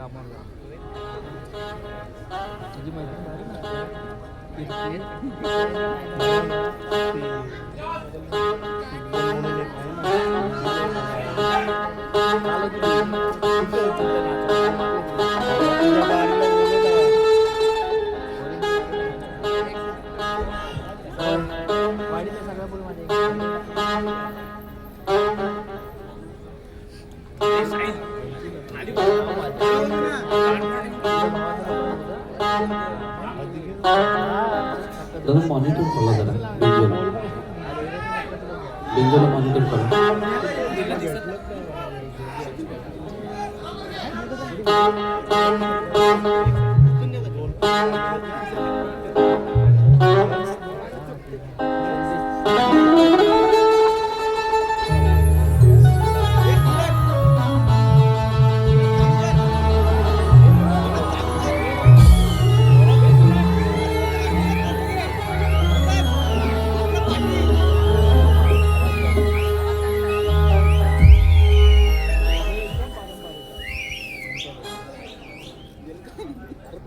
कामाला तुझी मैत्रीण भारी ना वाडीला सगळ्या बोल माझ्या दादा मॉनिटर खोला जरा बेंजोला मॉनिटर खोला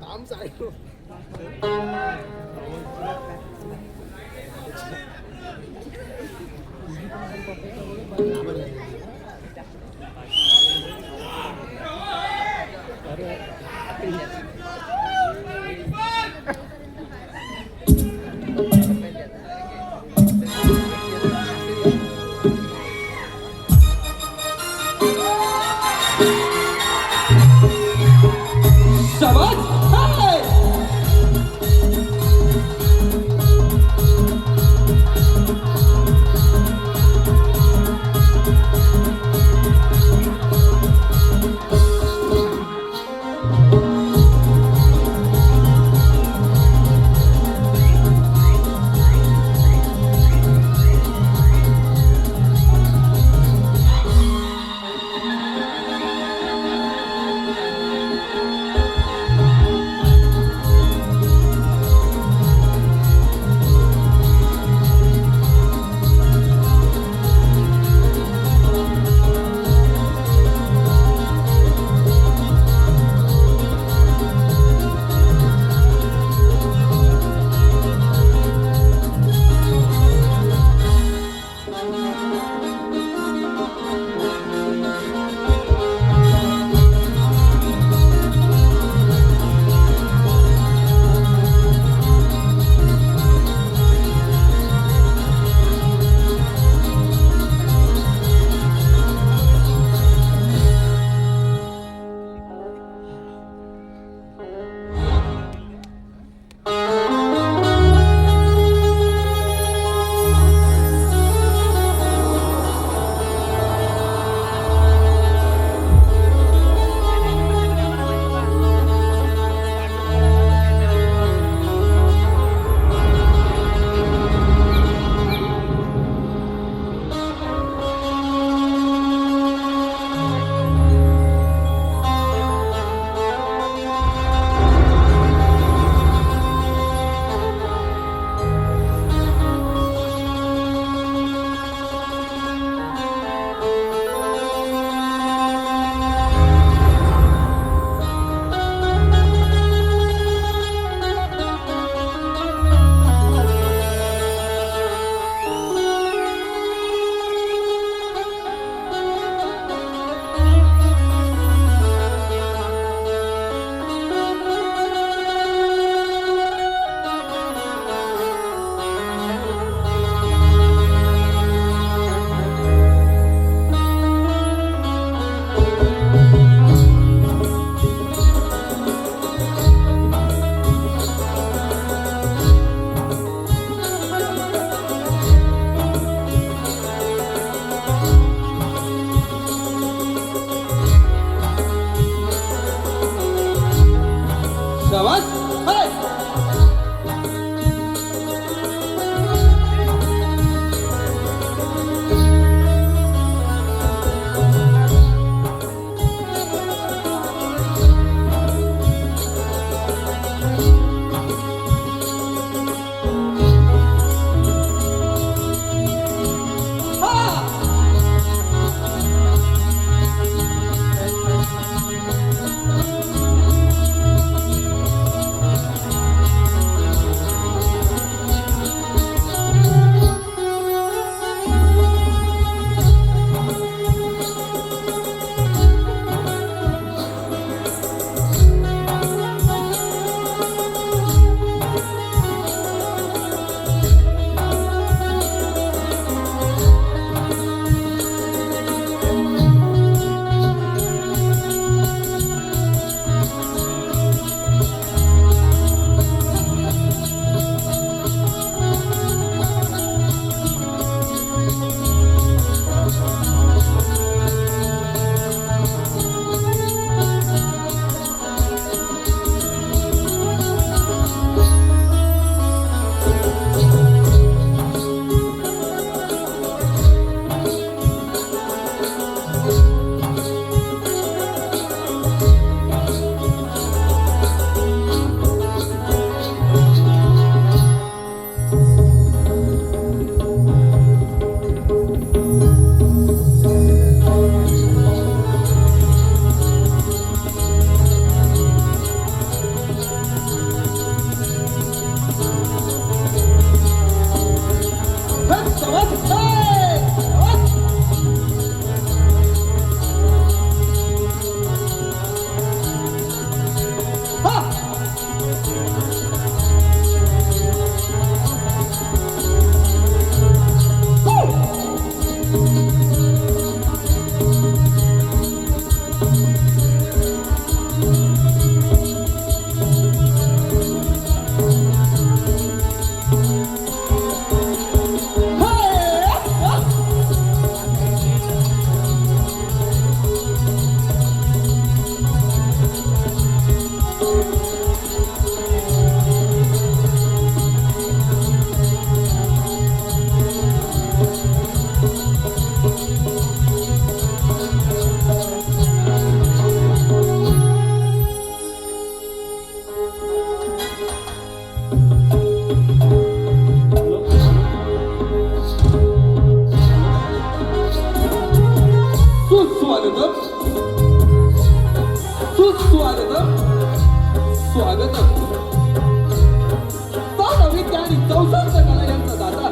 काम चालू सुस्वागतम सुस्वागतम स्वागतम विद्या आणि चौसष्ट कला यांचा दाता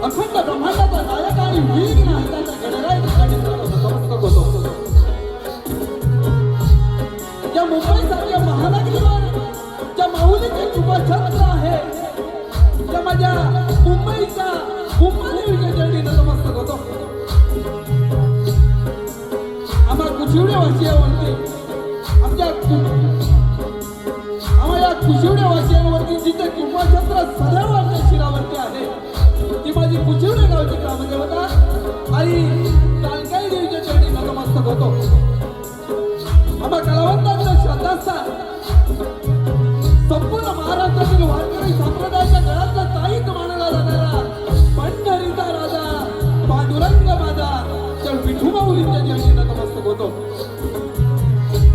अखंड ब्रह्मांडाचा नायक आणि वीर नायकाचा गणराय नतमस्तक होतो. या मुंबईसारख्या महानगरीवर ज्या माऊलीचे शुभछत्र आहे त्या माझ्या मुंबईच्या मुंबईच्या चरणी नतमस्तक होतो. आम्हा कुशिवडे वासियांवरती आम्हाला कुशिवडे वासियांवरती जिथे कृपाछत्र सदैव आमच्या शिरावरती आहे ती माझी कुशिवडे गावची ग्रामदेवता आई कालकाई देवीच्या चरणी नतमस्तक होतो. आम्हा कलावंतांचं श्रद्धास्थान संपूर्ण महाराष्ट्रातील वारकरी संप्रदायाच्या गळ्यातला ताईत मानला जाणारा पंढरीचा राजा पांडुरंग माझा त्या विठुमाऊलींच्या चरणी नतमस्तक होतो.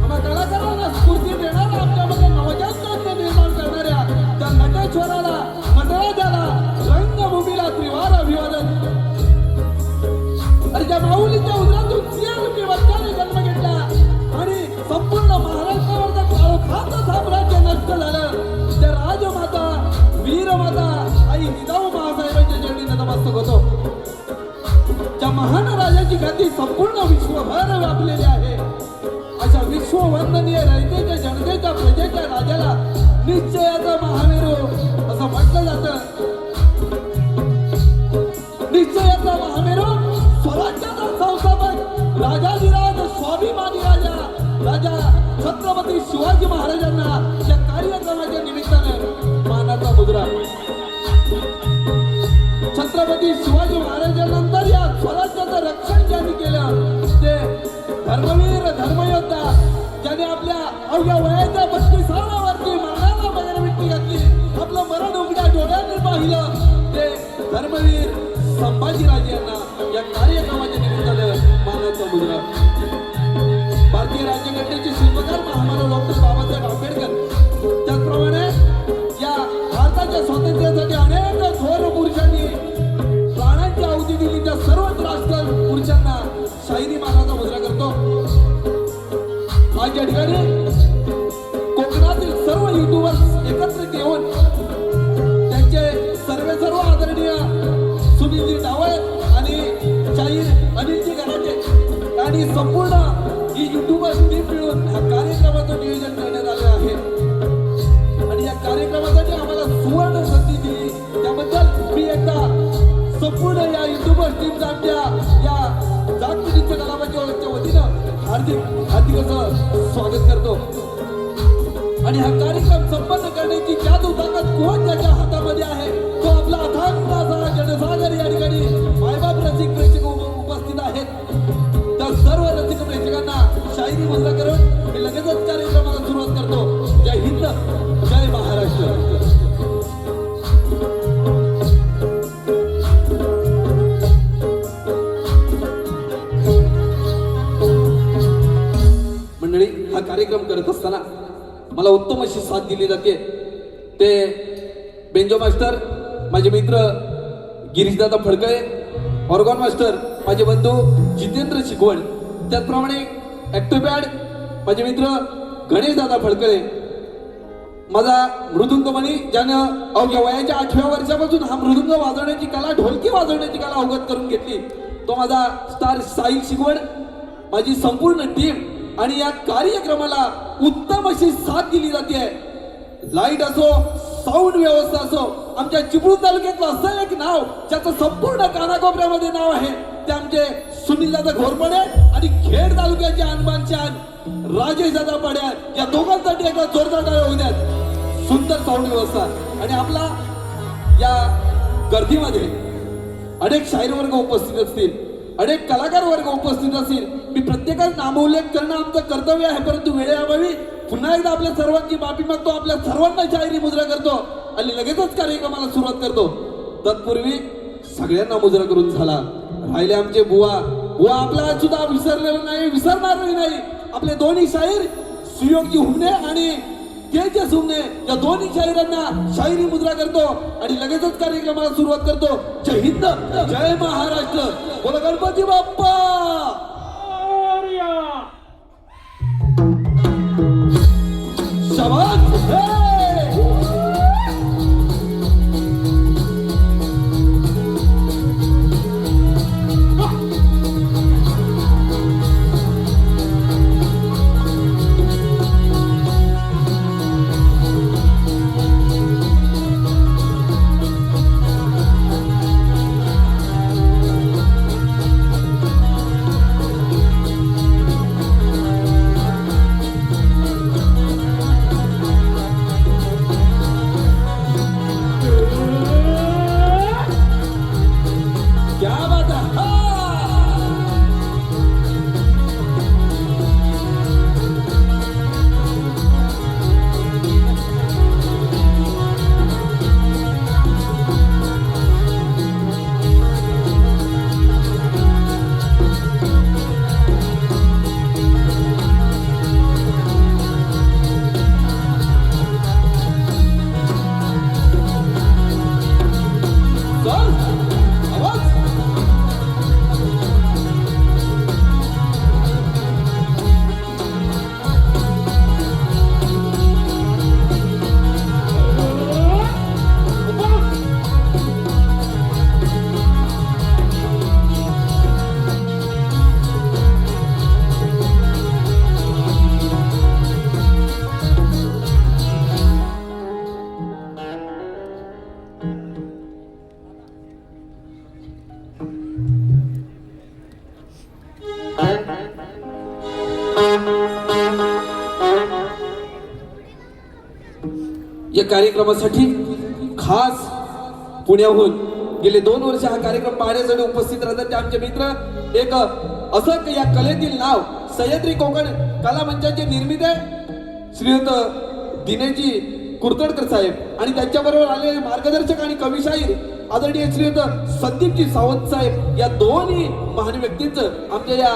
आम्हा कलाकारांना स्फूर्ती देणारा आमच्यामध्ये नवजात निर्माण करणाऱ्या त्या नटेश्वराला नटराजाला रंगभूमीला त्रिवार अभिवादन. आणि ज्या माऊलीच्या उदरातून सिंहरूपी वंशाने जन्म घेतला आणि संपूर्ण महाराष्ट्रावरचं काळोखाचं साम्राज्य नष्ट झालं त्या राजमाता वीरमाता आई जिजाऊ महासाहेबांच्या चरणी नतमस्तक होतो. ज्या महान राजाची ख्याती संपूर्ण विश्वभर व्यापलेली आहे अशा विश्ववंदनीय रयतेच्या जनतेच्या प्रजेच्या राजाला निश्चयाचा महामेरू असं म्हटलं जातं. निश्चयाचा महामेरू स्वराज्याचा संस्थापक राजाधिराज स्वाभिमानी राजा छत्रपती शिवाजी महाराजांना या कार्यक्रमाच्या निमित्तानं मानाचा मुद्रा. छत्रपती शिवाजी महाराजांनंतर या स्वराज्याचं रक्षण ज्यांनी केलं ते धर्मवीर धर्मयोद्धा ज्याने आपल्या अवघ्या वयाच्या 32व्या वर्षी मरणाला बगरमिट्टी घातली आपलं मरण उघड्या डोळ्यांनी पाहिलं ते धर्मवीर संभाजीराजे यांना या कार्यक्रमाच्या निमित्तानं मानाचा मुद्रा. भारतीय राज्यघटनेचे शिल्पकार महामानव डॉक्टर बाबासाहेब आंबेडकर त्याचप्रमाणे या भारताच्या स्वातंत्र्यासाठी अनेक थोर पुरुषांनी प्राणांची आहुती दिली त्या सर्वच राष्ट्र पुरुषांना शाहिरी मानाचा मुद्रा करतो. आज या ठिकाणी कोकणातील सर्व युट्यूबर्स एकत्रित येऊन त्यांचे सर्व आदरणीय सुनीलजी डावळ आणि शाहीर अनिलजी गराटे आणि संपूर्ण ही युट्यूबर्स टीम मिळून ह्या कार्यक्रमाचं नियोजन करण्यात आले आहे. आणि या कार्यक्रमासाठी आम्हाला सुवर्ण संधी दिली त्याबद्दल मी एकदा संपूर्ण या युट्यूबर्स टीमचा आमच्या या जागतिक नृत्य कलामंचाच्या वतीनं हार्दिक असं स्वागत करतो. आणि हा कार्यक्रम संपन्न करण्याची जादू ताकद कोण ज्याच्या हातामध्ये आहे तो आपला अथांग असा जनसागर या ठिकाणी मायबाप रसिक प्रेक्षक उपस्थित आहेत. त्या सर्व रसिक प्रेक्षकांना शाहिरी मुद्रा करून मी लगेचच कार्यक्रमाला सुरुवात करतो. जय हिंद जय महाराष्ट्र. मंडळी हा कार्यक्रम करत असताना मला उत्तम अशी साथ दिली जाते ते बेंजो मास्टर माझे मित्र गिरीशदादा फडकळे, ऑर्गॉन मास्टर माझे बंधू जितेंद्र शिकवण, त्याचप्रमाणे ॲक्टोपॅड माझे मित्र गणेशदादा फडकळे, माझा मृदुंगमणी ज्यानं अवघ्या वयाच्या 8व्या वर्षापासून हा मृदुंग वाजवण्याची कला ढोलकी वाजवण्याची कला अवगत करून घेतली तो माझा स्टार साहिल शिकवण, माझी संपूर्ण टीम. आणि या कार्यक्रमाला उत्तम अशी साथ दिली जाते. लाईट असो साऊंड व्यवस्था असो आमच्या चिपळूण तालुक्यातलं असं एक नाव ज्याचं संपूर्ण कानाकोपऱ्यामध्ये नाव आहे ते आमचे सुनीलदादा घोरपडे आणि खेड तालुक्याचे अनबान शान राजेशदादा पड्या या दोघांसाठी एका जोरदार टाळ्या होऊ द्यात. सुंदर साऊंड व्यवस्था. आणि आपला या गर्दीमध्ये अनेक शाहीर वर्ग उपस्थित असतील, अनेक कलाकार वर्ग उपस्थित असतील. मी प्रत्येकाचा नामोल्लेख करणं आमचं कर्तव्य आहे परंतु वेळेअभावी पुन्हा एकदा आपल्या सर्वांची माफी मागतो. आपल्या सर्वांना शाहिरी मुद्रा करतो आणि लगेचच कार्यक्रमाला सुरुवात करतो. तत्पूर्वी सगळ्यांना मुद्रा करून झाला. राहिले आमचे बुवा आपला सुद्धा विसरलेलं नाही, विसरणारही नाही. आपले दोन्ही शाहीर सुयोगी हुमणे आणि तेजस हुमणे या दोन्ही शाहिरांना शाहिरी मुद्रा करतो आणि लगेचच कार्यक्रमाला सुरुवात करतो. जय हिंद जय महाराष्ट्र. बोला गणपती बाप्पा. या कार्यक्रमासाठी खास पुण्याहून गेले 2 वर्ष हा कार्यक्रम पाहण्यासाठी उपस्थित राहतात ते आमचे मित्र. एक असं या कलेतील नाव सह्याद्री कोकण कला मंचाची निर्मिती आहे श्रीयुत दिनेशजी कुरतडकर साहेब आणि त्यांच्याबरोबर आलेले मार्गदर्शक आणि कविशाहीर आदरणीय श्रीयुत संदीपजी सावंत साहेब. या दोन्ही महान व्यक्तींचं आमच्या या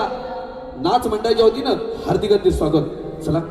नाच मंडळाच्या वतीनं हार्दिक हार्दिक स्वागत. चला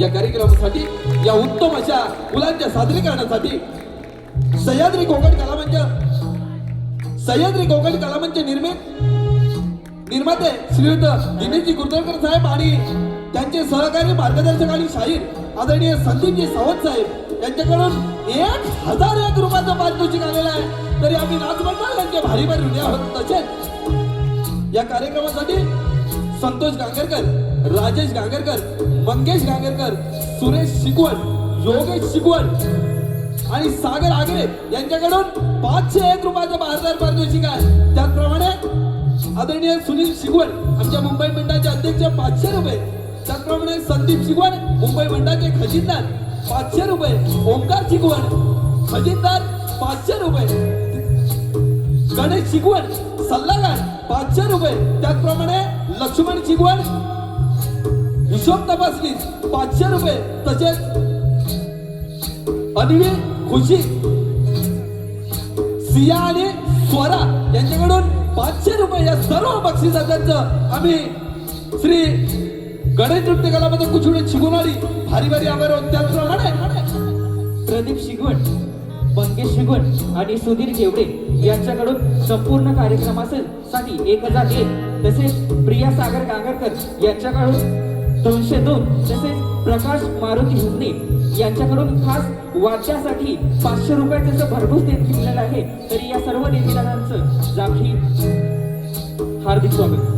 या कार्यक्रमासाठी या उत्तम अशा मुलांच्या सादरीकरणासाठी सह्याद्री कोकण कला मंच निर्माते श्रीयुत दिनेशजी कुर्तळकर साहेब आणि त्यांचे सहकारी मार्गदर्शक आणि शाहीर आदरणीय संदीपजी सावंत साहेब यांच्याकडून 1001 रुपयाचं पारितोषिक आलेलं आहे. तरी आम्ही नाच मंडळ यांचे भारी भारी ऋणी आहोत. तसेच या कार्यक्रमासाठी संतोष गांगरकर, राजेश गांगरकर, मंगेश गांगरकर, सुरेश शिकवण, योगेश शिकवण आणि सागर आगरे यांच्याकडून 501 रुपयाचं भारदार पारितोषिक आहे. त्याचप्रमाणे आदरणीय सुनील शिकवण आमच्या मुंबई मंडळाचे अध्यक्ष 500 रुपये. त्याचप्रमाणे संदीप शिकवण मुंबई मंडळाचे खजिनदार 500 रुपये. ओंकार शिकवण खजिनदार 500 रुपये. गणेश शिकवण सल्लागार 500 रुपये. त्याचप्रमाणे लक्ष्मण शिकवण हिशोब तपासणी 500 रुपये. तसेच अनिल खुशी, सिया आणि स्वरा यांच्याकडून 500 रुपये या सर्व बक्षिसाचं आम्ही श्री गणेश नृत्य कलामध्ये कुचुडे शिकवणारी भारी भारी आभार आहोत. त्याचप्रमाणे प्रदीप शिगवण, मंगेश शिगवण आणि सुधीर घेवडे यांच्याकडून संपूर्ण कार्यक्रमासाठी 1001. तसेच प्रिया सागर गांगरकर यांच्याकडून 202. तसेच प्रकाश मारुती हुंदे यांच्याकडून खास वाद्यासाठी 500 रुपयाचं भरघोस देत घेतलेलं आहे. तरी या सर्व देवीदारांचं जाखी हार्दिक स्वागत.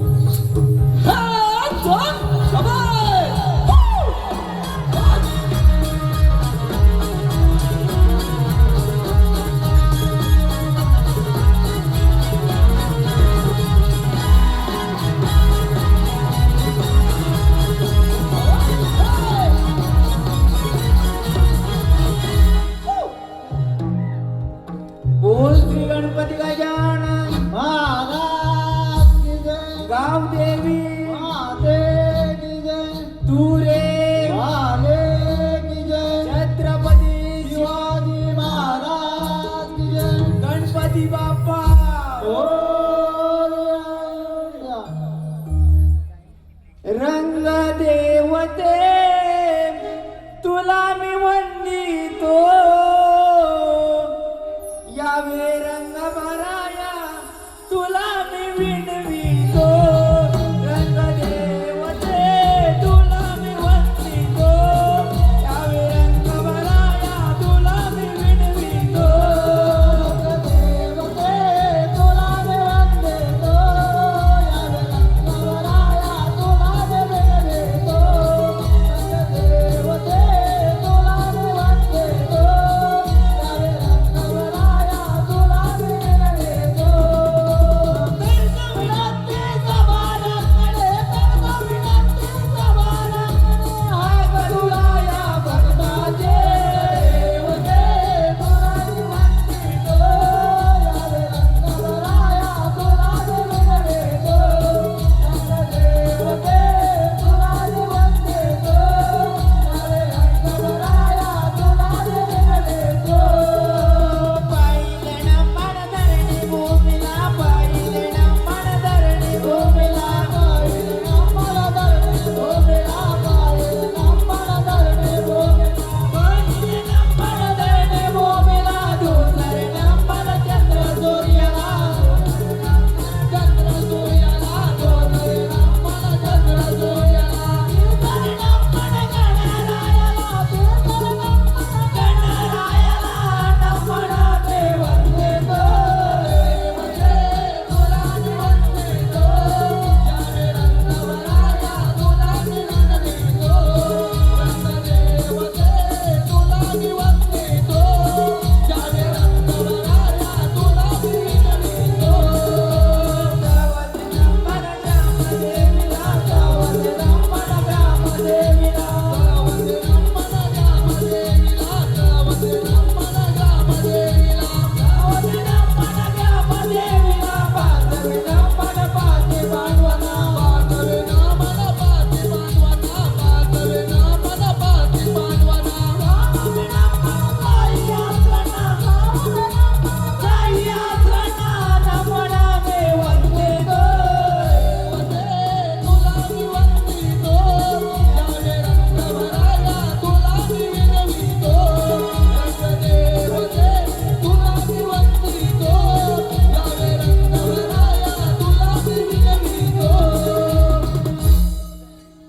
बोल श्री गणपती गजानन महाराज की जय. गाव देवी माते की जय. तुरे वाले की जय. छत्रपती शिवाजी महाराज की जय. गणपती बाप्पा रंग देवते तुला मी वंदितो. यावे रंग भराया तुला मी विणवितो. रंग देवते तुला मी वंदितो. यावे रंग भराया तुला मी विणवितो. रंग देवते तुला मी वंदितो. यावे रंग भराया तुला मी विणवितो.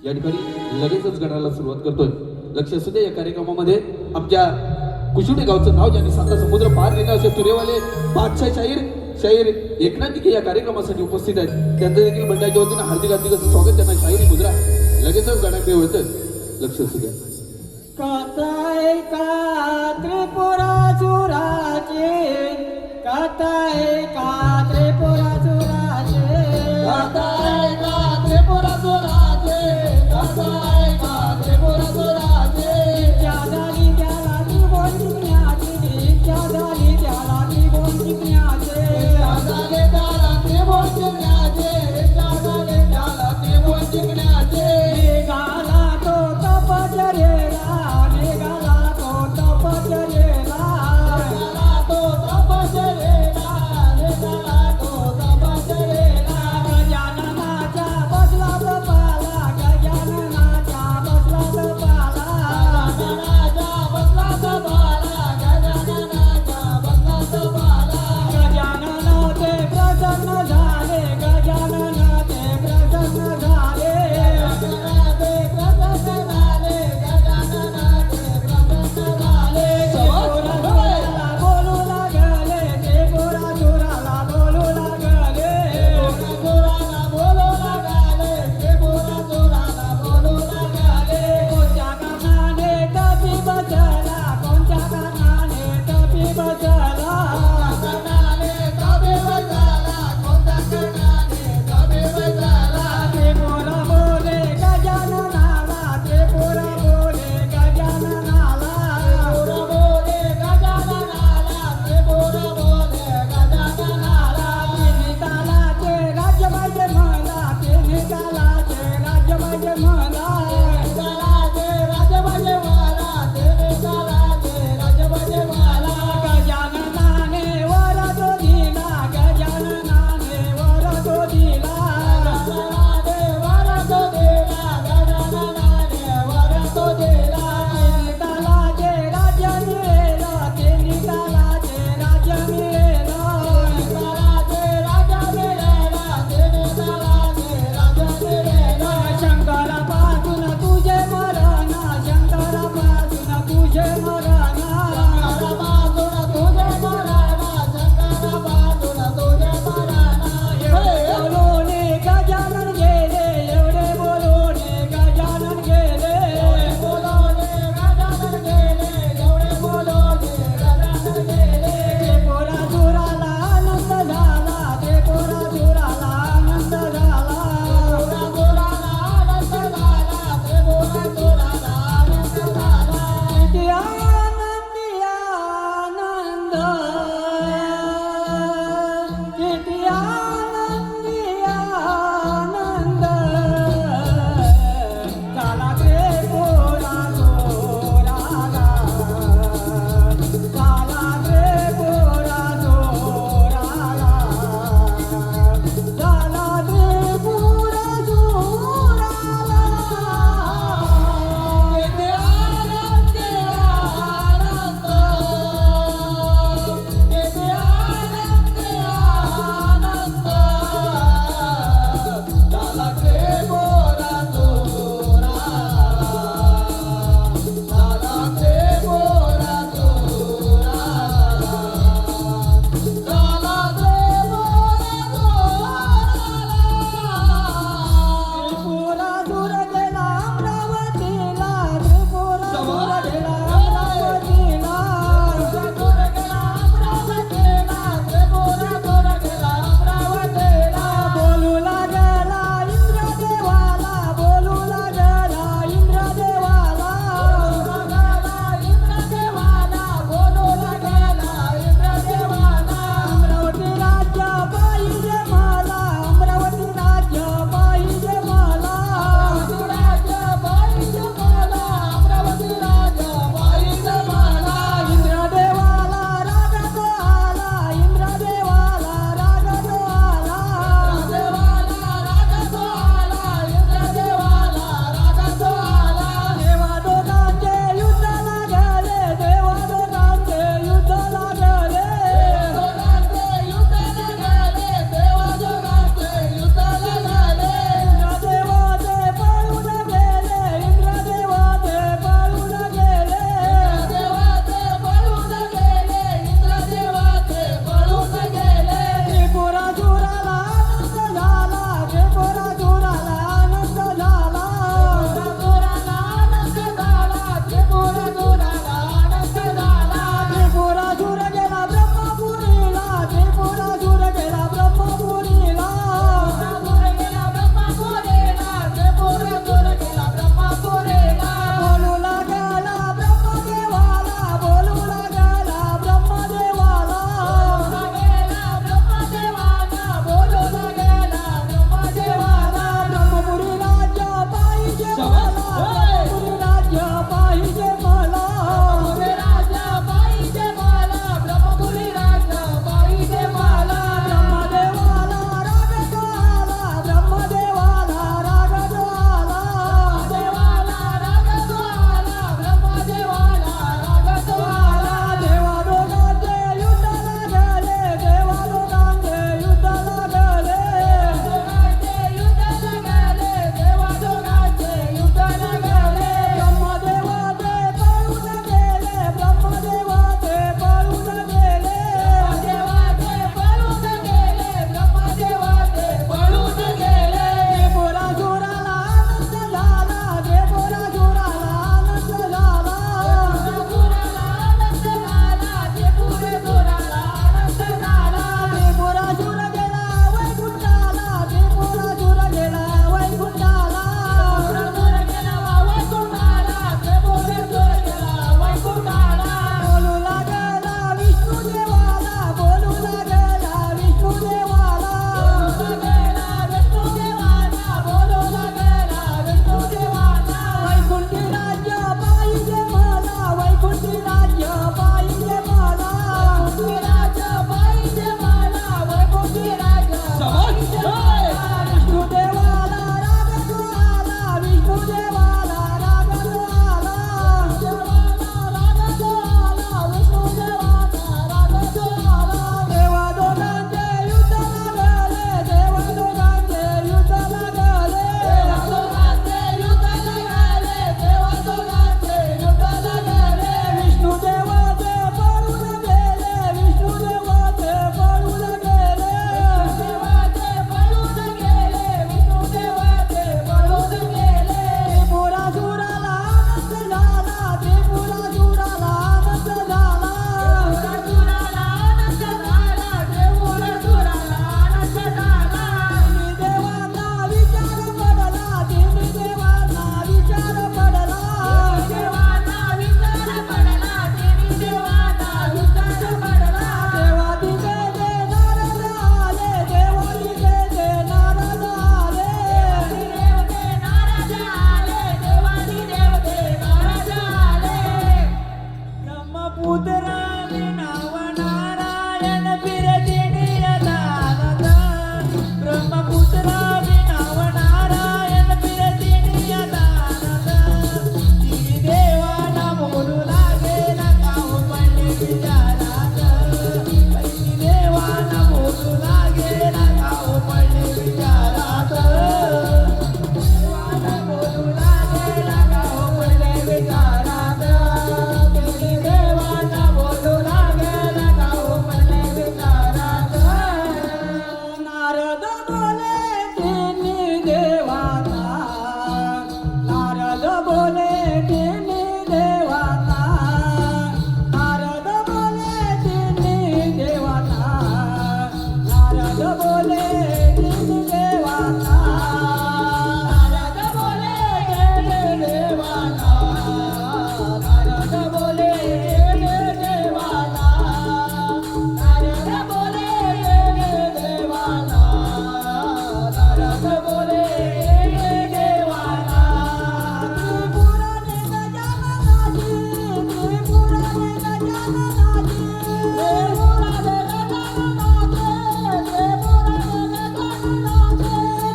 या ठिकाणी लगेचच गडाला सुरुवात करतोय. लक्ष असू दे, या कार्यक्रमामध्ये आमच्या कुशुटे गावचं नाव ज्यांनी साता समुद्र पार केलं असे तुरेवाले बादशाह शाहीर एकनाथ दिघे या कार्यक्रमासाठी उपस्थित आहेत. त्यांचं देखील मंडळाच्या वतीनं हार्दिक असं स्वागत. त्यांना शाहिरी मुद्रा लगेचच गडाकडे वळतं. लक्ष असू द्या. कथाय का त्रिपुरासुराचे, कथाय का त्रिपुरासुराचे, कथाय का त्रिपुरासुराचे, कथाय का त्रिपुरासुराचे. त्या झाली त्याला त्रिभुवन जिंकण्याची, त्या झाली त्याला त्रिभुवन जिंकण्याचे, त्या झाले त्याला त्रिभुवन जिंकण्याचे, त्या झाले त्याला त्रिभुवन जिंकण्याचे. निघाला तो तपश्चर्येला, निघाला तो तपश्चर्येला, निघाला तो तपश्चर्येला, निघाला लागेल का हो पडले विचारात तिन्ही देवांना बोलू लागेल का हो पडले विचारात नारद बोले तिन्ही देवांना नारद बोले तिन्ही देवांना नारद बोले तिन्ही देवांना नारद बोले तिन्ही देवांना नारद बोले तिन्ही देवांना नारद बोले तिन्ही देवांना नारद बोले तिन्ही देवांना नारद बोले तिन्ही देवांना त्रिपुराने गजाननाची त्रिपुराने गजाननाची त्रिपुराने गजाननाची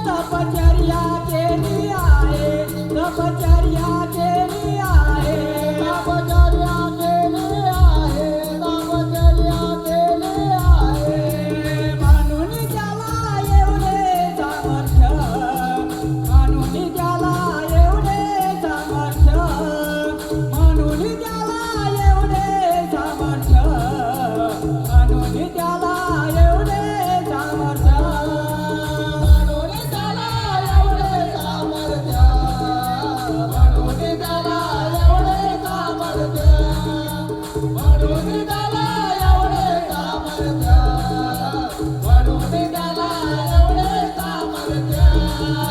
तपचर्या केली आहे तपचर्या केली आहे तपचर्या केली आहे तपचर्या केली आहे म्हणून त्याला एवढे सामर्थ्य म्हणून त्याला एवढे सामर्थ्य म्हणून त्याला एवढे सामर्थ्य म्हणून त्याला एवढे सामर्थ्य म्हणून त्याला एवढे सामर्थ्य म्हणून त्याला एवढे सामर्थ्य म्हणून त्याला एवढे सामर्थ्य म्हणून त्याला एवढे सामर्थ्य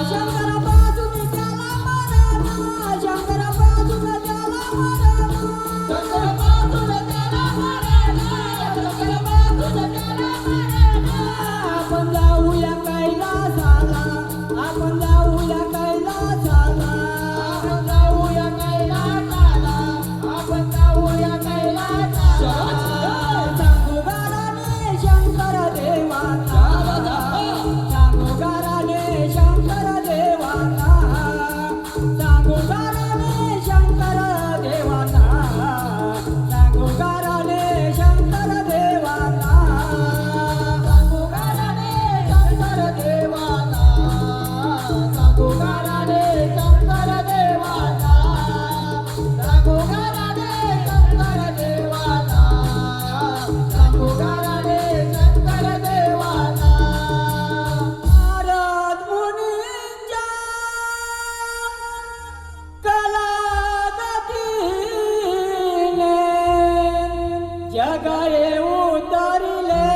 शंकर बाजूने त्याला माराना शंकर बाजूने त्याला माराना शंकर बाजूने त्याला माराना शंकर बाजूने त्याला माराना आपण जाऊया कैलासाला आपण जाऊया कैलासाला आपण जाऊया कैलासाला आपण जाऊया कैलासाला सांगुगाराने शंकर देवाला सांगुगाराने शंकर देवाला सांगुगाराने शंकर देवाला सांगुगाराने शंकर देवाला सांगुगाराने शंकर देवाला सांगुगाराने शंकर देवाला सांगुगाराने शंकर देवाला सांगुगाराने शंकर देवाला नारद मुनींच्या कलागतीने जग येऊ तरिले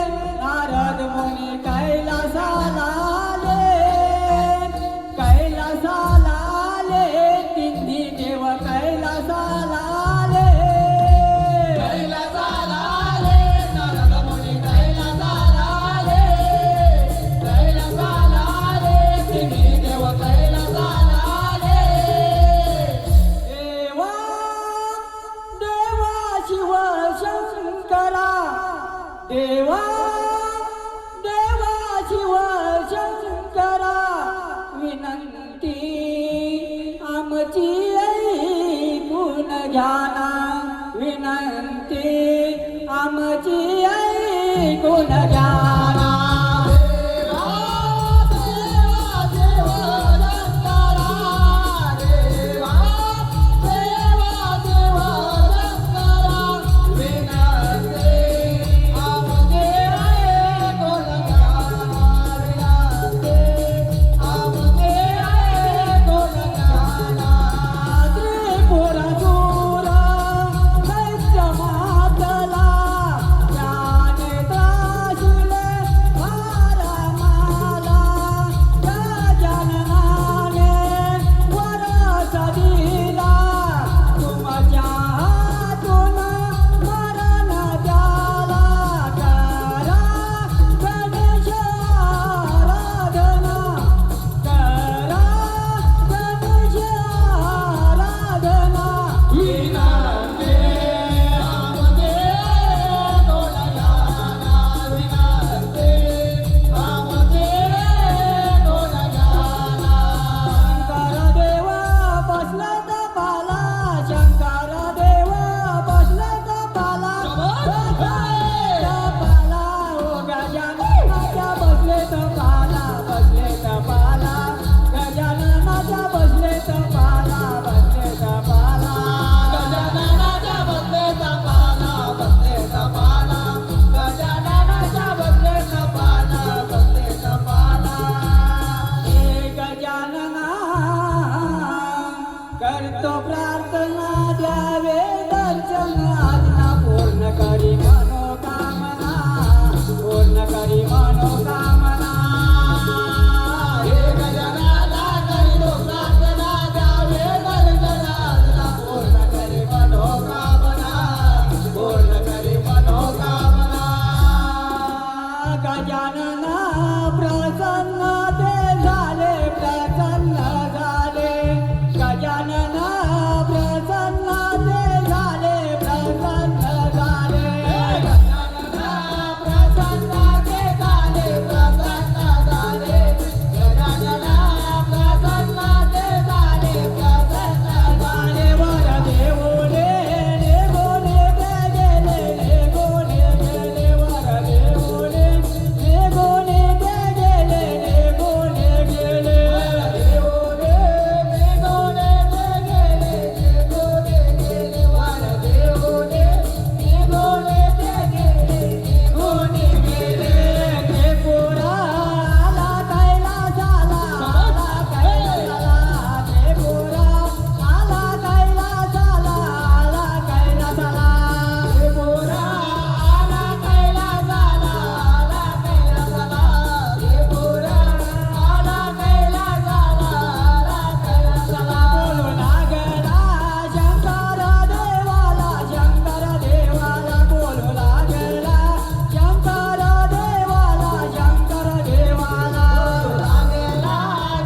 नारद मुनी कैलासाला आले तिन्ही देव कैलासाला आले नारद मुनी कैलासाला आले तिन्ही देव कैलासाला आले देवा देवा शिव शंकरा देवा देवा शिव शंकरा विनंती आमची ऐकून घ्याना विनंती आमची ऐकून घ्याना त्रिपुरासुरा दैत्य मातला ज्ञाने त्रासिले करतो प्रार्थना द्यावे दर्शन आज्ञा पूर्ण करी मनोकामना पूर्ण करी मनोकामना हे गजानना करीतो प्रार्थना द्यावे दर्शन आज्ञा पूर्ण करी मनोकामना पूर्ण करी मनोकामना गजानना प्रसन्न ते झाले प्रसन्न झाले गजानना प्रसन्न ते झाले प्रसन्न झाले गजानना प्रसन्न ते झाले प्रसन्न झाले गजानना प्रसन्न ते झाले प्रसन्न झाले वर देवोने देवोने गेले देवोने गेले वर देवोने देवोने गेले देवोने गेले देवोने देवोने गेले देवोने गेले वर देवोने देवोने गेले देवोने गेले ते पोरा आला कैलासाला आला कैलासाला ते पोरा आला कैलासाला आला कैलासाला ते पोरा आला कैलासाला आला कैलासाला ते पोरा आला कैलासाला आला कैलासाला बोलू लागला शंकर देवाला शंकर देवाला बोलू लागला शंकर देवाला शंकर देवाला लागला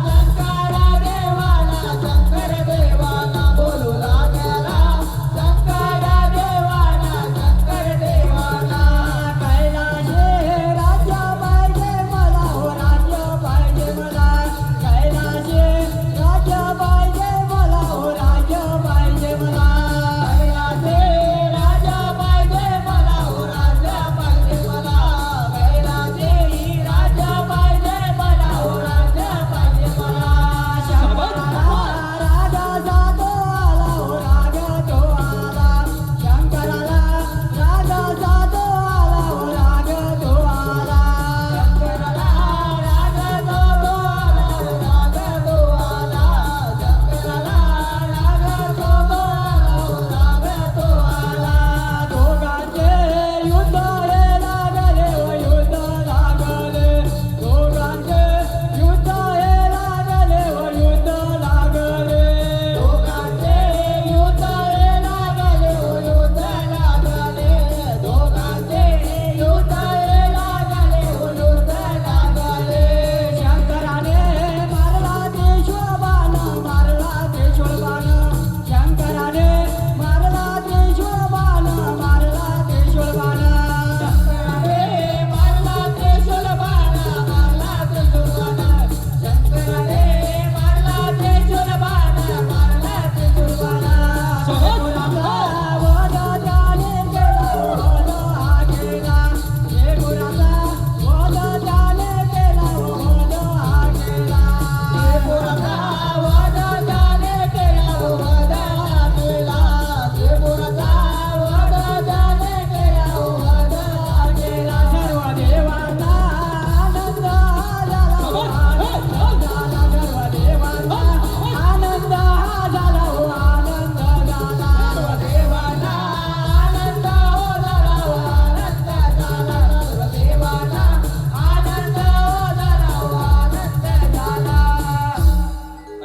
शंकर देवाला शंकर देवाला बोलू लागला शंकर देवाला शंकर देवाला कैलाशे राज्य पाहिजे मला हो राज्य पाहिजे मला कैलाशे राज्य पाहिजे मला हो राज्य पाहिजे मला कैलाशे राज्य पाहिजे मला हो राज्य पाहिजे मला कैलाशे राज्य पाहिजे मला हो राज्य पाहिजे मला शंकराला राजा जातो आला हो राजा तो आला शंकराला राजा जातो आला हो राजा तो आला शंकराला राजा जातो आला हो राजा तो आला शंकराला राजा जातो आला हो राजा तो आला दोघांचे युद्ध हे लागले हो युद्ध लागले दोघांचे युद्ध हे लागले हो युद्ध लागले दोघांचे युद्ध हे लागले हो युद्ध लागले दोघांचे युद्ध हे लागले हो युद्ध लागले शंकराने मारला त्रिशूळबाण मारला त्रिशूळबाण शंकराने मारला त्रिशूळबाण मारला त्रिशूळबाण शंकराने मारला त्रिशूळबाण मारला त्रिशूळबाण शंकराने मारला त्रिशूळबाण मारला त्रिशूळबाण शेगुराचा वध त्याने केला वध हा केला शेगुराचा वध त्याने केला वध हा केला शेगुराचा वध त्याने केला वध हा केला शेगुराचा वध त्याने केला वध हा केला सर्व देवांना आनंद झाला आनंद झाला सर्व देवांना आनंद झाला हो आनंद झाला सर्व देवांना आनंद झाला हो आनंद झाला सर्व देवांना आनंद झाला हो आनंद झाला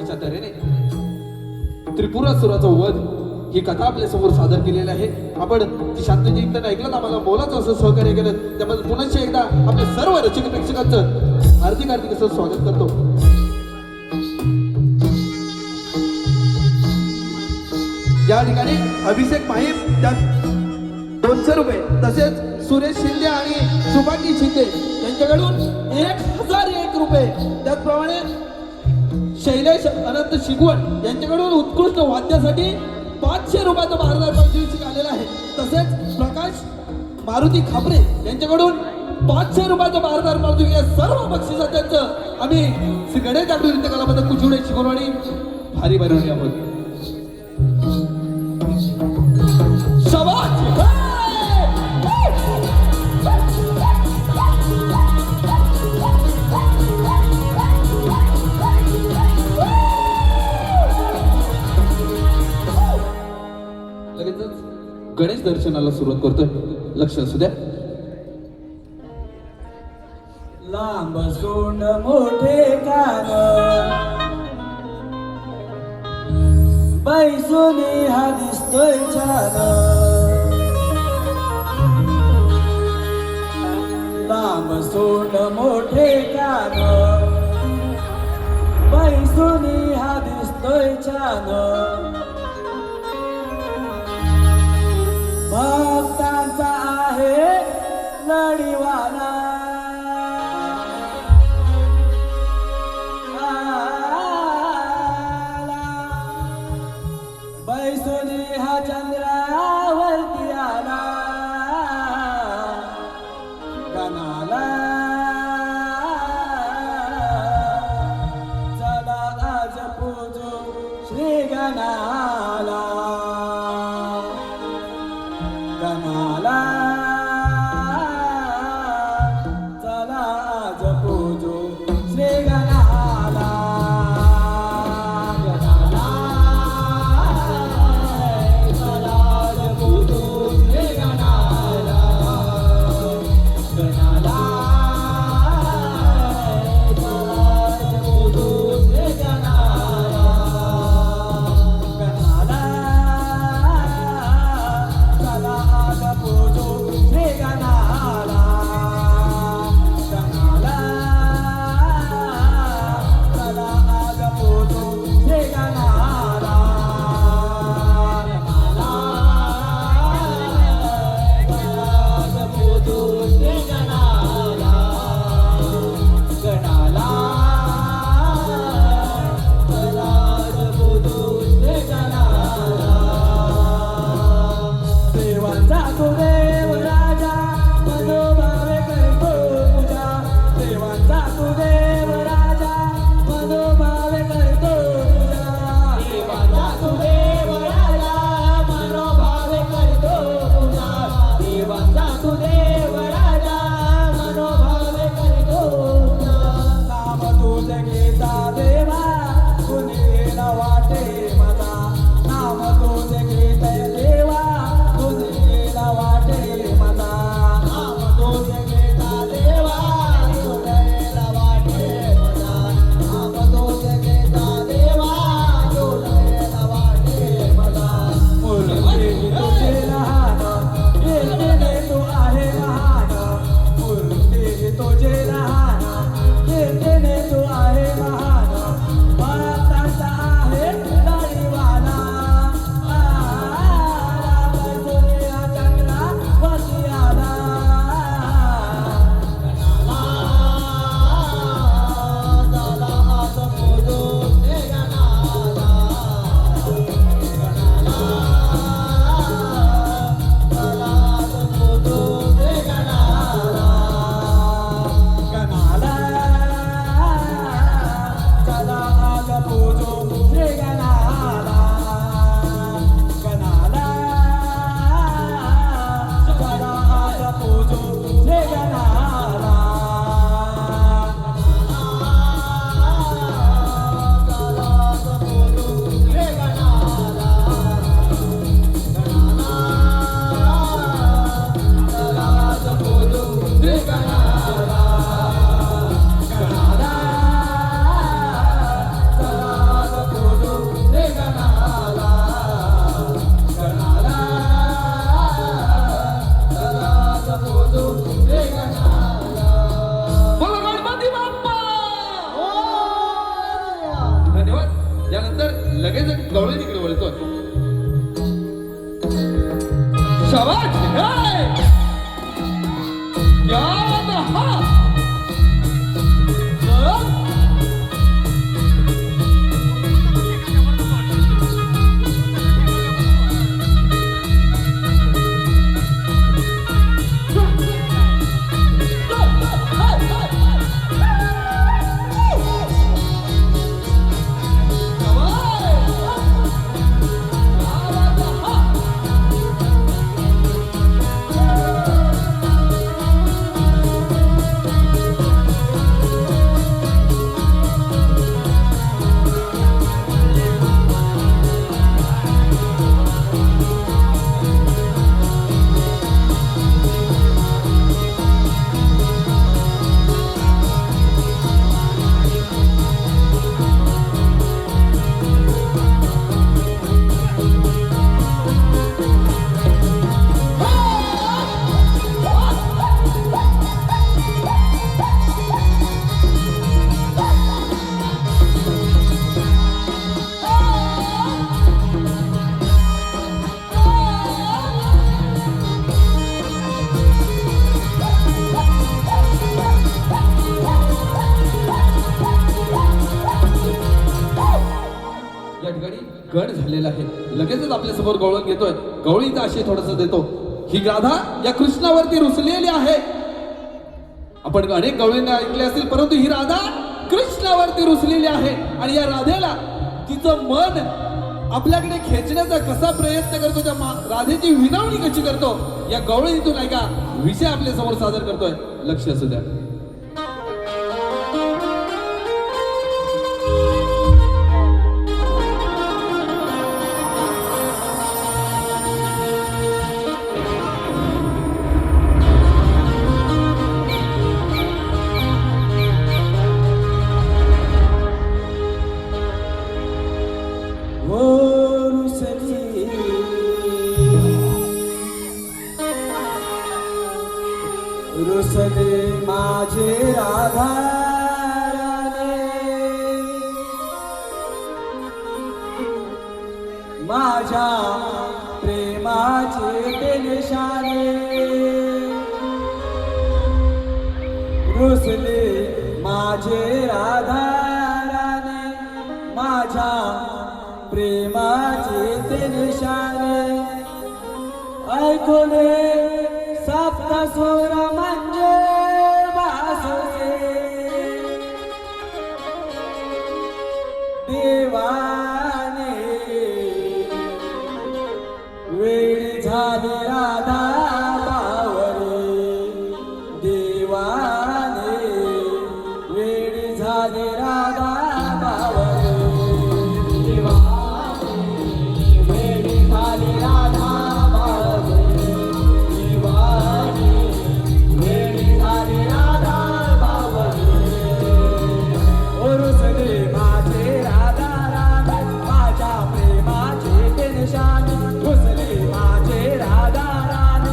अशा तऱ्हेने त्रिपुरासुराचा वध ही कथा आपल्या समोर सादर केलेली आहे. आपण ती शांतजी एकदा ऐकलं आम्हाला मोलाचं असं सहकार्य केलं त्यामध्ये पुन्हा एकदा आपल्या सर्व रसिक प्रेक्षकांचं हार्दिक हार्दिक असं स्वागत करतो. या ठिकाणी अभिषेक माहीम त्या 200 रुपये तसेच सुरेश शिंदे आणि सुभागी शिंदे यांच्याकडून 1001 रुपये त्याचप्रमाणे शैलेश अनंत शिगवण यांच्याकडून उत्कृष्ट वाद्यासाठी 500 रुपयाचा भारदार पारितोषिक आलेला आहे. तसेच प्रकाश मारुती खापरे यांच्याकडून 500 रुपयाचा भारदार पारितोषिक या सर्व बक्षिसांचं आम्ही गणेश जागृती नृत्य कलाबद्दल कुचुडे शिकवणी भारी बनवली आहोत. शाबाश! लगेचच गणेश दर्शनाला सुरुवात करतोय. लक्ष असू द्या. लांब सोंड मोठे कान बैसोनी हा दिसतोय छान. लांब सोंड मोठे कान बैसोनी हा दिसतोय छान. भक्तांचा आहे लढीवाला बैसोनी हा चंद्रावरती आला. गणाला चला आज पूजू श्री गणाला. गणाला चला आज पूजू श्री गणाला. गणाला चला आज पूजू श्री गणाला. गणाला चला आज पूजू श्री गणाला. गणाला चला आज पूजू श्री गणाला. गणाला चला आज पूजू श्री गणाला. गणाला चला आज पूजू श्री गणाला. गणाला चला आज पूजू श्री गणाला. देवांचा तो देव राजा मनोभावे करतो पूजा. देवांचा तो देव राजा मनोभावे करतो पूजा. देवांचा तो देव राजा मनोभावे करतो पूजा. देवांचा तो देव राजा मनोभावे करतो पूजा. नाम तुझे घेता देवा कुणीला वाटे माझा. नाम तुझे घेता देवा तुझेला वाटे माझा. नाम तुझे घेता देवा तुझेला वाटे माझा. नाम तुझे घेता देवा तुझेला वाटे माझा. मूर्ती तुझे लहान कीर्तने तू आहे महान. मूर्ती तुझे लहान कीर्तने तू आहे महान. भक्तांचा आहे लढीवाला. बैसोनी हा चंद्रावरती आला. चला आज पूजू श्री गणाला. चला आज पूजू श्री गणाला. गणाला चला आज पूजू श्री गणाला. गणाला चला आज पूजू श्री गणाला. चला आज पूजू श्री गणाला. चला आज पूजू श्री गणाला. गणाला चला आज पूजू श्री गणाला. गणाला चला आज पूजू श्री गणाला. बोला गणपती बाप्पा. धन्यवाद. यानंतर लगेच एक गवळी तिकडे वळतोय. शाबास. हे! क्या बात आहे. चल. घडलेलं आहे. लगेचच आपल्या समोर गवळण घेतोय. गवळीचा आशय थोडासा देतो. ही राधा या कृष्णावरती रुसलेली आहे. आपण अनेक गवळींना ऐकले असतील, परंतु ही राधा कृष्णावरती रुसलेली आहे. आणि या राधेला तिचं मन आपल्याकडे खेचण्याचा कसा प्रयत्न करतो, त्या राधेची विनवणी कशी करतो, या गवळीतून ऐका विषय आपल्या समोर सादर करतोय. लक्ष असू द्या. रुसले माझे राधा राणे, माझ्या प्रेमाचे ते निशाणे. रुसले माझे राधा राणे, माझ्या प्रेमाचे ते निशाणे. ऐकले सप्त स्वर म्हणजे बासुरे, देवाने वेळ झाली राधा बावरे. देवाने वेळ झाली राधा बावरे. देवाने वेळ झाली राधा बावरे. रुसले माझे राधा राणे, माझ्या प्रेमाचे ते निशाणे. रुसले माझे राधा राणे,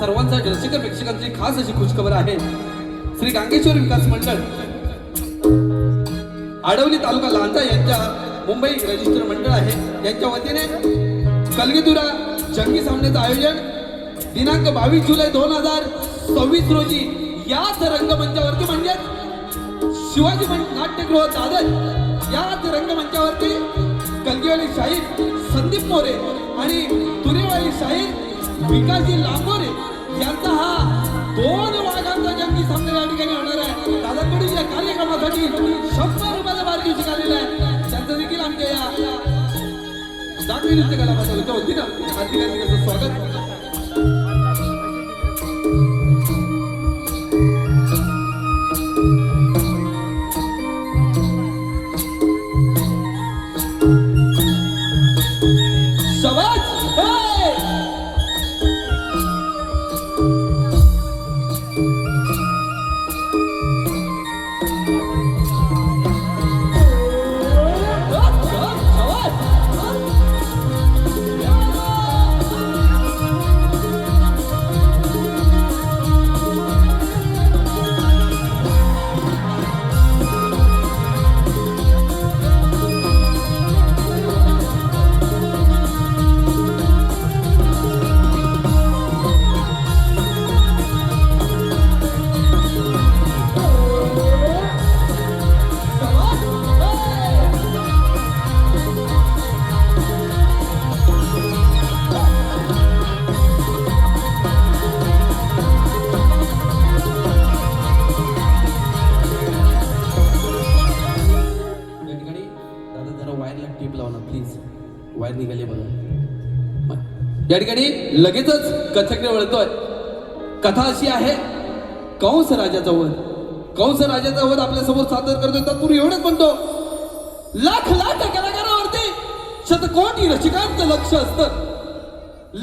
सर्वांसाठी रसिक प्रेक्षकांची खास अशी खुशखबर आहे. श्री गांगेश्वर विकास मंडळ आडवली तालुका लांजा यांच्या मुंबई रजिस्टर मंडळ आहे यांच्या वतीने कलगीतुरा जंगी सामन्याचं आयोजन दिनांक 22 जुलै 2026 रोजी याच रंगमंचावरती म्हणजे शिवाजी नाट्यगृह दादर याच रंगमंचावरती कलगीवाली शाहीर संदीप मोरे आणि तुरेवाली शाहीर विकासजी लांबोरे यांचा हा 2 वाघांचा जंगी सामना या ठिकाणी होणार आहे. दादाकडून या कार्यक्रमासाठी 100 रुपयाचा पारितोषिक आलेला आहे. त्यांचं देखील आमच्या या दाखवी नृत्य कलाकारांच्या वतीनं हार्दिक हार्दिक स्वागत. या ठिकाणी लगेचच कथेकडे वळतोय. कथा अशी आहे कंस राजाचा वध. कंस राजाचा वध आपल्या समोर सादर करतोय. तत्पूर्वी एवढंच म्हणतो लाख लाख कलाकारावरती शतकोटी रसिकांचं लक्ष असतं.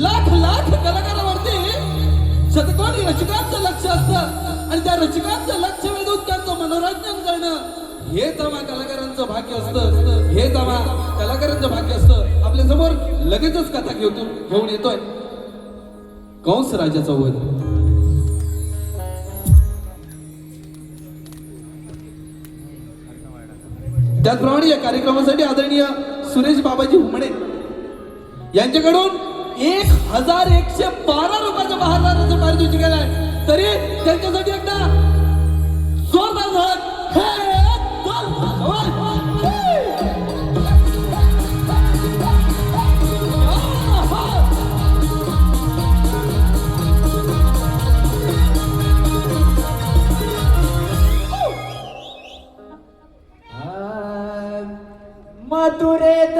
लाख लाख कलाकारावरती शतकोटी रसिकांचं लक्ष असतं आणि त्या रसिकांचं लक्ष वेधून त्यांचं मनोरंजन करणं हेच आम्हा कलाकारांचं भाग्य असतं. हेच आम्हा कलाकारांचं भाग्य असतं. आपल्या समोर लगेचच कथा घेऊन येतोय कंस राजाचा वध. त्याचप्रमाणे या कार्यक्रमासाठी आदरणीय सुरेश बाबाजी हुमणे यांच्याकडून 1112 रुपयाचं बहादाराचं पारितोषिक आहे. तरी त्यांच्यासाठी एकदा जोरदार मथुरेत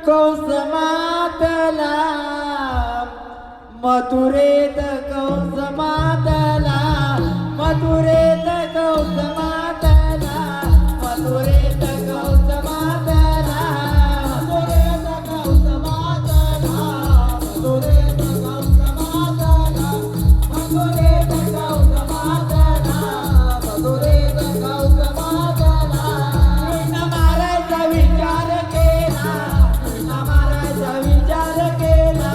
कंस मातला, मथुरेत कंस मातला, मथुरेत कंस मातला, मथुरेत कंस मातला, मथुरेत कंस मातला, मथुरेत कंस मातला, मथुरेत कंस मातला, मथुरेत कंस मातला. कृष्ण मारायचा विचार केला, कृष्ण मारायचा विचार केला,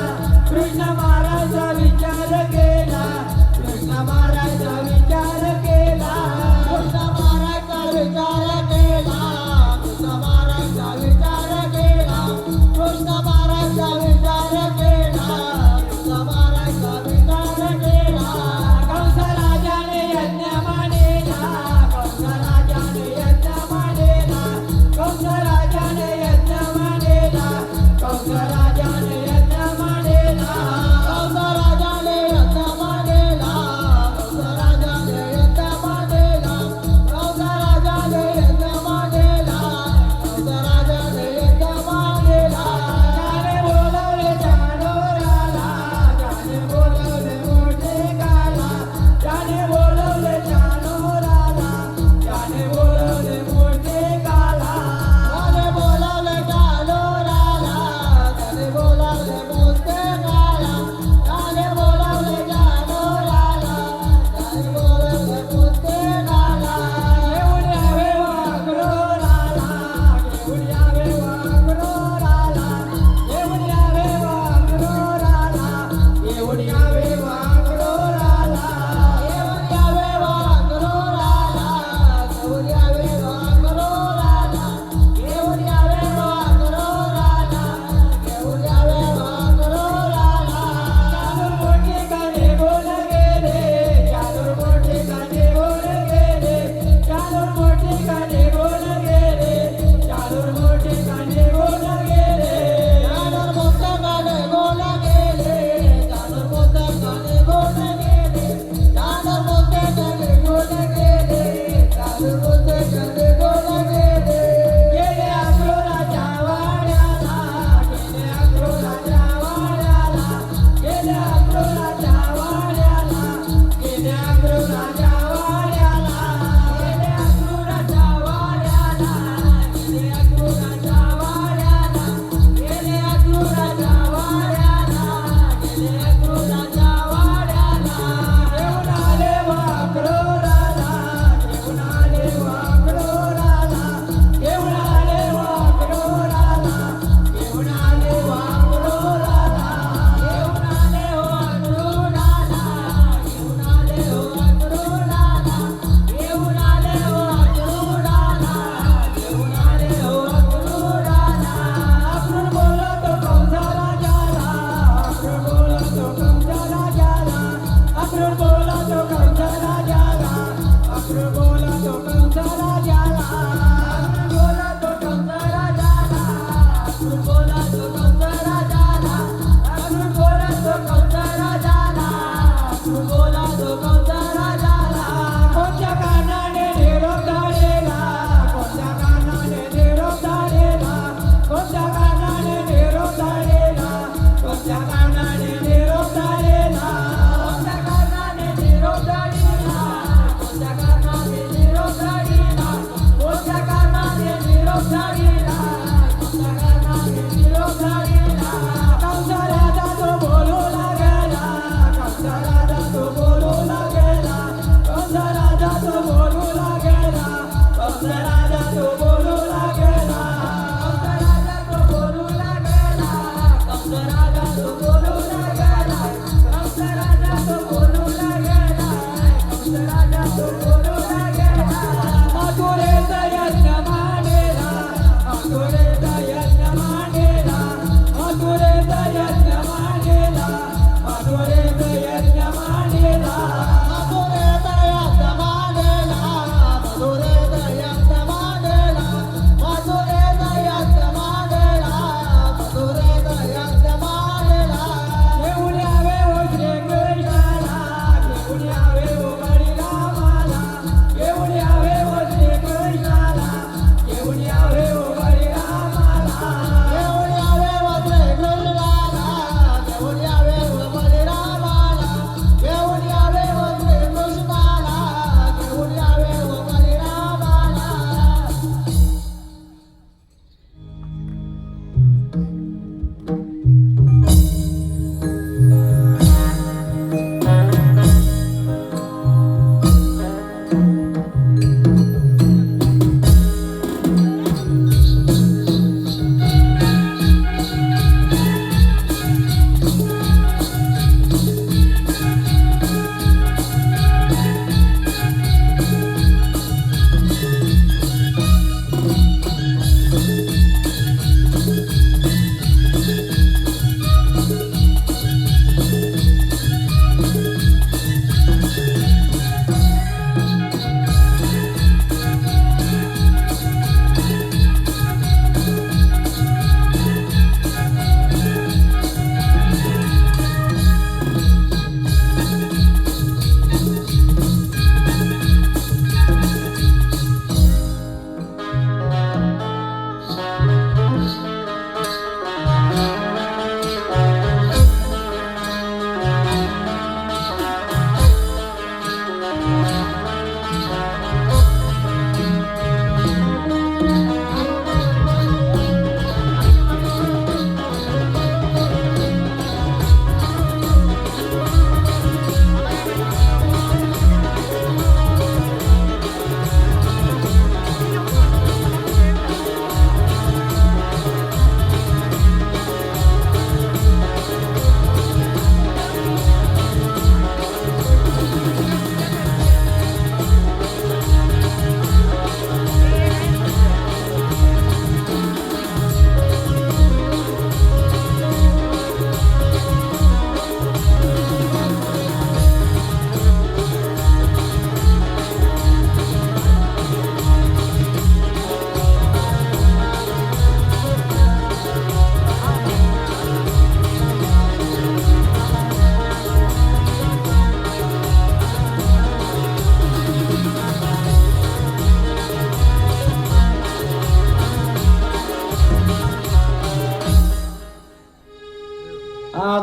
कृष्ण मारायचा विचार केला, कृष्ण मारायचा विचार केला.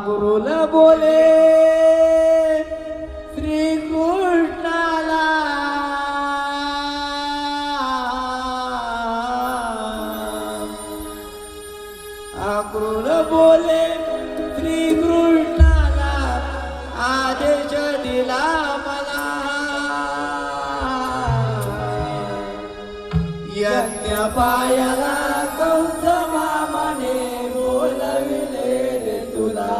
आक्रोल बोले श्रीकृष्णाला आक्रोल बोले श्रीकृष्णाला आदेश दिला मला यज्ञ पायाला कंस मामाने बोलविले रे तुला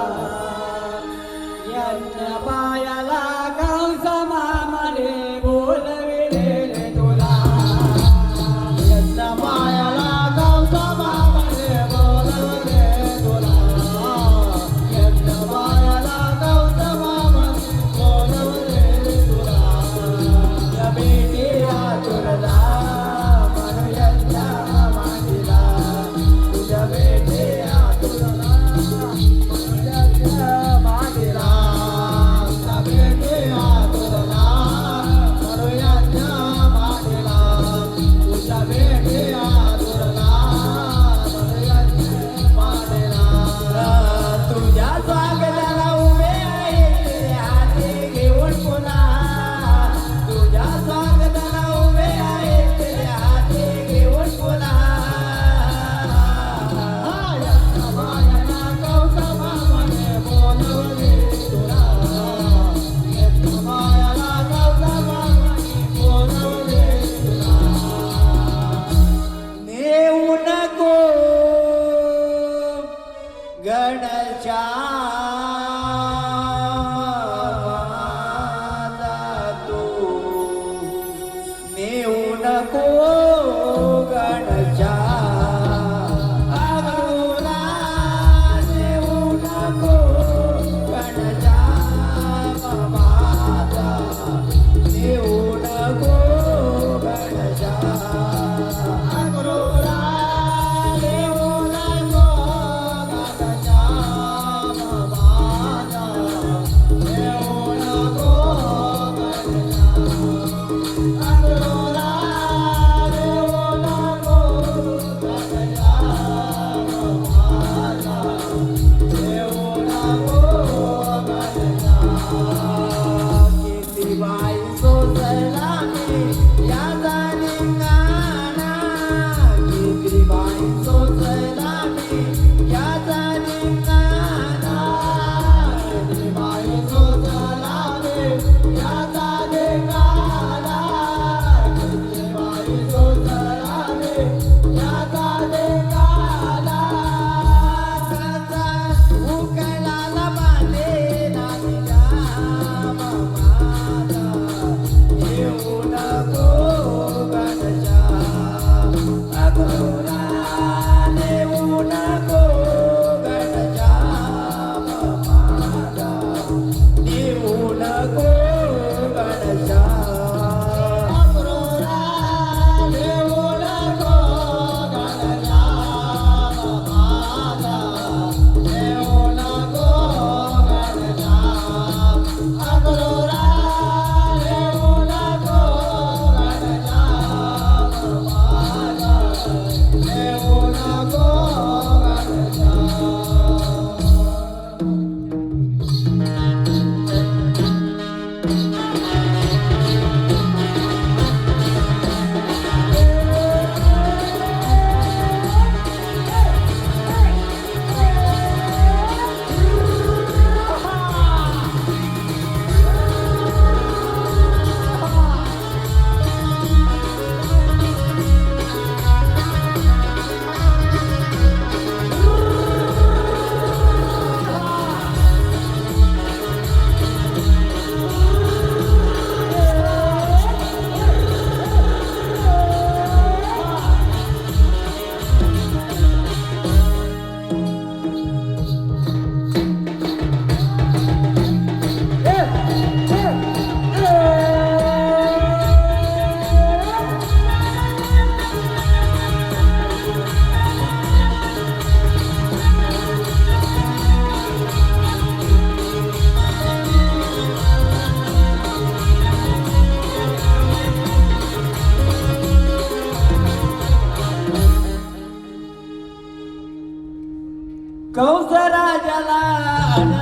यज्ञ पायाला कंस मामाने बोलविले रे तुला यज्ञ पायाला कंस मामाने बोलविले तुला यज्ञ पायाला कंस मामाने बोलविले रे तुला या बेटी आतुरला गणच्या तू नेऊ नको गणच्या अगोरा नेऊ नको गणच्या बाबाचा नेऊ नको गणच्या अगोरा कंस राजाला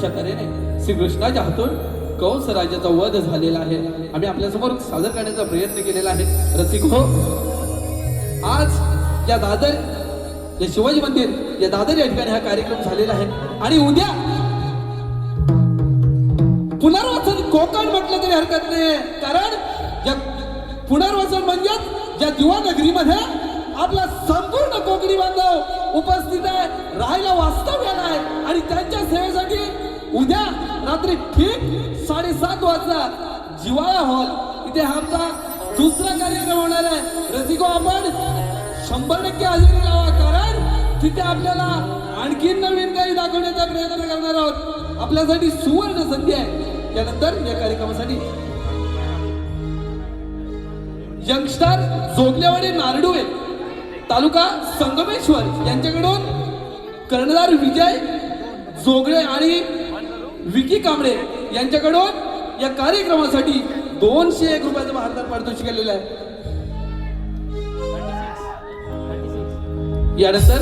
अशा तऱ्हेने श्रीकृष्णाच्या हातून कंस राजाचा वध झालेला आहे. आम्ही आपल्यासमोर सादर करण्याचा प्रयत्न केलेला आहे. रसिक हो, आज या दादर या शिवाजी मंदिर या दादर या ठिकाणी हा कार्यक्रम झालेला आहे आणि उद्या पुनर्वसन कोकण म्हटलं तरी हरकत नाही, कारण या पुनर्वसन म्हणजे ज्या दिवा नगरीमध्ये आपला संपूर्ण कोकणी बांधव उपस्थित आहे, राहायला वास्तव्याला आहे आणि त्यांच्या सेवेसाठी उद्या रात्री ठीक 7:30 वाजता जिवाळा हॉल इथे आमचा दुसरा कार्यक्रम होणार आहे. रसिको, आपण 100% हजेरी लावा, कारण तिथे आपल्याला आणखीन नवीन काही दाखवण्याचा प्रयत्न करणार आहोत. आपल्यासाठी सुवर्ण संधी आहे. त्यानंतर या कार्यक्रमासाठी यंगस्टर जोगलेवाडी नारडुवे तालुका संगमेश्वर यांच्याकडून कर्णधार विजय जोगळे आणि विकी कांबळे यांच्याकडून या कार्यक्रमासाठी 201 रुपयाचं भारतात पारितोषिक केलेलं आहे. यानंतर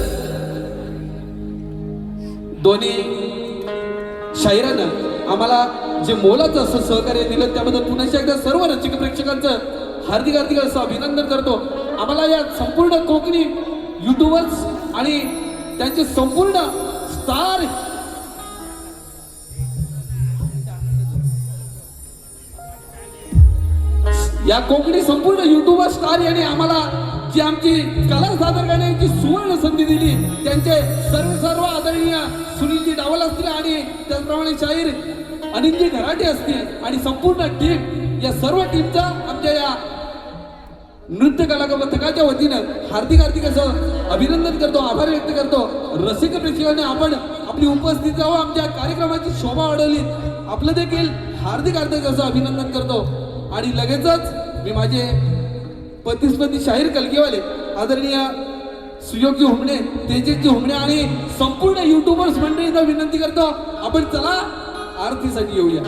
दोन्ही शाहिरांना आम्हाला जे मोलाचं असं सहकार्य दिलं त्याबद्दल पुन्हा एकदा सर्व रसिक प्रेक्षकांचं हार्दिक हार्दिक असं अभिनंदन करतो. आम्हाला या संपूर्ण कोकणी युट्यूबर्स आणि त्यांचे संपूर्ण स्टार या कोकणी संपूर्ण युट्यूबर स्टार यांनी आम्हाला जी आमची कला सादर करण्याची सुवर्ण संधी दिली, त्यांचे सर्व आदरणीय सुनीलजी डावल असतील आणि त्याचप्रमाणे शाहीर अनिलजी घराटे असतील आणि संपूर्ण टीम, या सर्व टीमचा आमच्या या नृत्य कला पथकाच्या वतीनं हार्दिक हार्दिक असं अभिनंदन करतो, आभार व्यक्त करतो. रसिक प्रेक्षकांनी आपण आपली उपस्थिती जावं, आमच्या कार्यक्रमाची शोभा वाढवली, आपलं देखील हार्दिक हार्दिक असं अभिनंदन करतो. आणि लगेचच मी माझे प्रतिस्पर्धी शाहीर कलगीवाले आदरणीय सुयोगजी हुमणे, तेजसजी हुमणे आणि संपूर्ण युट्यूबर्स मंडळींना विनंती करतो, आपण चला आरतीसाठी येऊया.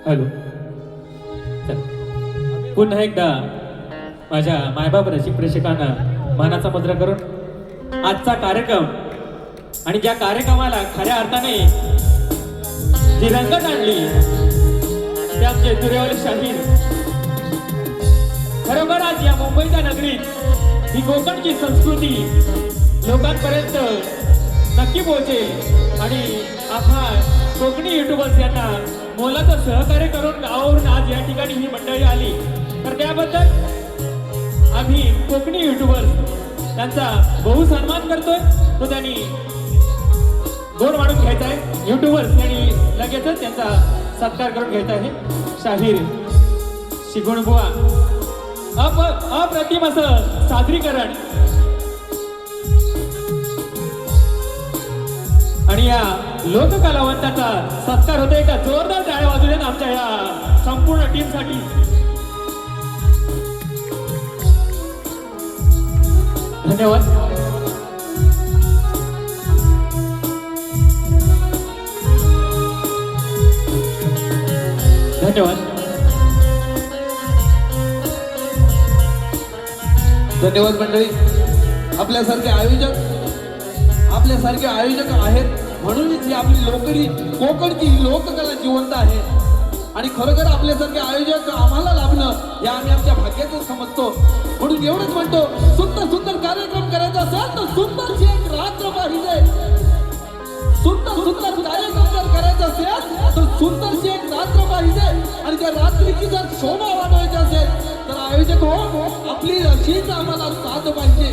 हॅलो, पुन्हा एकदा माझ्या मायबाप रसिक प्रेक्षकांना मानाचा मुद्रा करून आजचा कार्यक्रम आणि ज्या कार्यक्रमाला खऱ्या अर्थाने जी रंगत आणली ते आमचे तुरेवाले शाहीर. खरोखर आज या मुंबईच्या नगरीत ही कोकणची संस्कृती लोकांपर्यंत नक्की पोहोचेल आणि आम्हा कोकणी युट्यूबर्स यांना मोलाचं सहकार्य करून गावावरून आज या ठिकाणी ही मंडळी आली, तर त्याबद्दल आम्ही कोकणी युट्यूबर्स त्यांचा बहु सन्मान करतोय. तो त्यांनी गोड वाढून घ्यायचा आहे. युट्यूबर्स यांनी लगेचच त्यांचा सत्कार करून घ्यायचा आहे. शाहीर शिगुणबुवा अप्रतिम असं सादरीकरण आणि या लोककलावंताचा सत्कार होतोय. एका जोरदार टाळ्या वाजू देत आमच्या या संपूर्ण टीमसाठी. धन्यवाद. धन्यवाद. धन्यवाद मंडळी. आपल्यासारखे आयोजक आहेत म्हणूनच ही आपली कोकणची लोककला जिवंत आहे. आणि खरोखर आपल्यासारखे आयोजक आम्हाला लाभणं हे आम्ही आमच्या भाग्याचं समजतो. म्हणून एवढंच म्हणतो, सुंदर कार्यक्रम करायचा असेल तर सुंदरची एक रात्र पाहिजे. सुंदर कार्यक्रम जर करायचा असेल तर सुंदरची एक रात्र पाहिजे. आणि त्या रात्रीची जर शोभा वाढवायची असेल तर आयोजक हो, आपली अशीच आम्हाला साथ पाहिजे.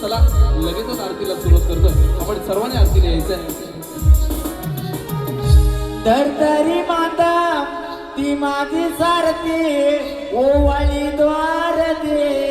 चला लगेचच आरतीला सुरुवात करतो. आपण सर्वांनी आरतीला यायचं आहे. धरतरी माता ती माझी सारथी ओवाळी द्वार दे